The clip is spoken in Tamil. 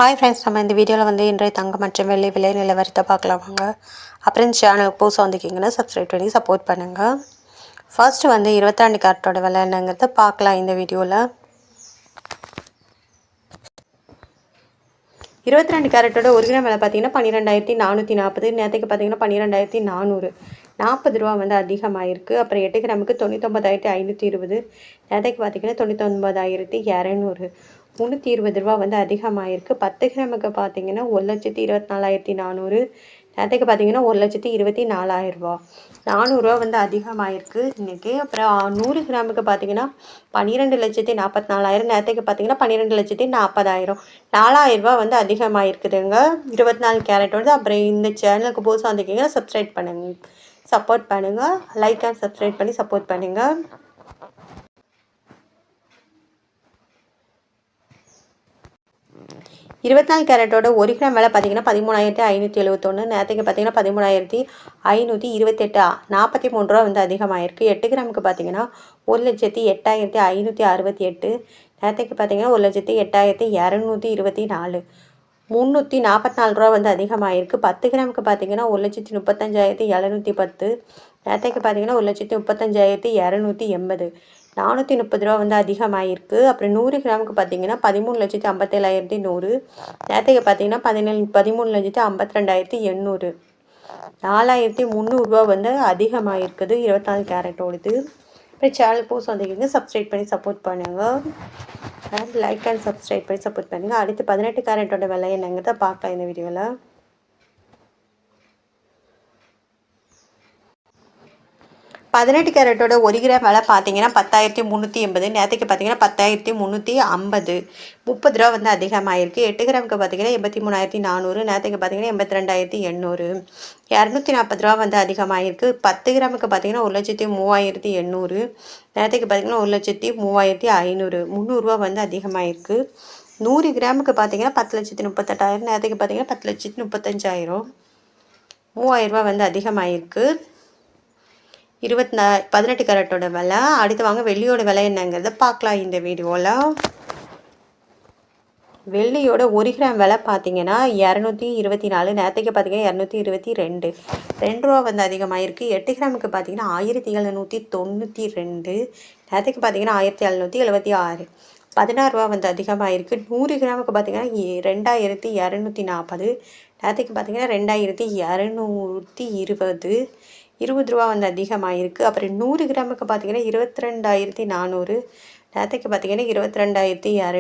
ஹாய் ஃப்ரெண்ட்ஸ், நம்ம இந்த வீடியோவில் இன்றைய தங்கம் மற்றும் வெள்ளி விலை நிலவரத்தை பார்க்கலாம் வாங்க. அப்புறம் இந்த சேனலுக்கு புதுசாக வந்திருக்கீங்கன்னா சப்ஸ்கிரைப் பண்ணி சப்போர்ட் பண்ணுங்கள். ஃபர்ஸ்ட்டு 22 கேரட்டோட விலை என்னங்கிறத பார்க்கலாம் இந்த வீடியோவில். 22 கேரட்டோட 1 கிராம் விலை பார்த்தீங்கன்னா 12,440. நேற்றுக்கு பார்த்தீங்கன்னா 12,400. 40 ரூபா அதிகமாகிருக்கு. அப்புறம் 8 கிராமுக்கு 99,520. நேற்றுக்கு பார்த்தீங்கன்னா 99,200. 320 ரூபா அதிகமாகிருக்கு. 10 கிராமுக்கு பார்த்தீங்கன்னா 1,24,400. நேற்றுக்கு பார்த்தீங்கன்னா 1,24,000 ரூபா. 400 ரூபா அதிகமாகிருக்கு இன்றைக்கி. அப்புறம் 100 கிராமுக்கு பார்த்தீங்கன்னா 12,44,000. நேற்றுக்கு பார்த்தீங்கன்னா 12,40,000. 4,000 ரூபா அதிகமாகிருக்குதுங்க 24 கேரட். அப்புறம் இந்த சேனலுக்கு புதுசாக வந்திருக்கீங்கன்னா சப்ஸ்கிரைப் பண்ணுங்கள், சப்போர்ட் பண்ணுங்கள், லைக் அண்ட் சப்ஸ்கிரைப் பண்ணி சப்போர்ட் பண்ணுங்கள். 24 கேரட்டோட 1 கிராம் விலை பார்த்தீங்கன்னா 13,571. நேற்றுக்கு பார்த்தீங்கன்னா 13,528. 43 ரூபா அதிகமாகிருக்கு. 8 கிராமுக்கு பார்த்தீங்கன்னா 1,08,568. நேற்றுக்கு பார்த்தீங்கன்னா 1,08,224. 344 ரூபா அதிகமாகிருக்கு. 10 கிராமுக்கு பார்த்தீங்கன்னா 1,35,710. நேற்றுக்கு பார்த்தீங்கன்னா 1,35,280. 430 ரூபா அதிகமாகிருக்கு. அப்புறம் 100 கிராமுக்கு பார்த்தீங்கன்னா 13,57,100. நேற்றுக்கு பார்த்தீங்கன்னா 13,52,800. 4,300 ரூபா அதிகமாகிருக்குது 24 கேரட்டோடது. அப்புறம் சேனல் புதுசு வந்திருக்கீங்க சப்ஸ்கிரைப் பண்ணி சப்போர்ட் பண்ணுங்கள், லைக் அண்ட் சப்ஸ்கிரைப் பண்ணி சப்போர்ட் பண்ணுங்கள். அடுத்து 18 கேரட்டோட விலை என்னங்கிறத பார்க்கலாம் இந்த வீடியோவில். 18 கேரட்டோட 1 கிராம் விலை பார்த்தீங்கன்னா 10,380. நேற்றுக்கு பார்த்தீங்கன்னா 10,350. 30 ரூபா அதிகமாகிருக்கு. 8 கிராமுக்கு பார்த்தீங்கன்னா 83,400. நேற்றுக்கு பார்த்தீங்கன்னா 82,800. 240 ரூபா அதிகமாகிருக்கு. 10 கிராமுக்கு பார்த்தீங்கன்னா 1,03,800. நேற்றுக்கு பார்த்தீங்கன்னா 1,03,500. 300 ரூபா அதிகமாகிருக்கு. 100 கிராமுக்கு பார்த்தீங்கன்னா 10,38,000. நேற்றுக்கு பார்த்தீங்கன்னா 10,35,000. 3,000 ரூபா அதிகமாகிருக்கு 18 கேரட்டோட விலை. அடுத்து வாங்க வெள்ளியோட விலை என்னங்கிறத பார்க்கலாம் இந்த வீடியோவில். வெள்ளியோட 1 கிராம் விலை பார்த்தீங்கன்னா 224. நேற்றுக்கு பார்த்தீங்கன்னா 222. 2 ரூபா அதிகமாகிருக்கு. 8 கிராமுக்கு பார்த்தீங்கன்னா 1,792. நேற்றுக்கு பார்த்தீங்கன்னா 1,776. 16 ரூபா அதிகமாகிருக்கு. 100 கிராமுக்கு பார்த்தீங்கன்னா 2,240. நேற்றுக்கு பார்த்தீங்கன்னா 2,220. 20 ரூபா அதிகமாகிருக்கு. அப்புறம் 100 கிராமுக்கு பார்த்தீங்கன்னா 22,400. நேற்றுக்கு பார்த்தீங்கன்னா 22,200.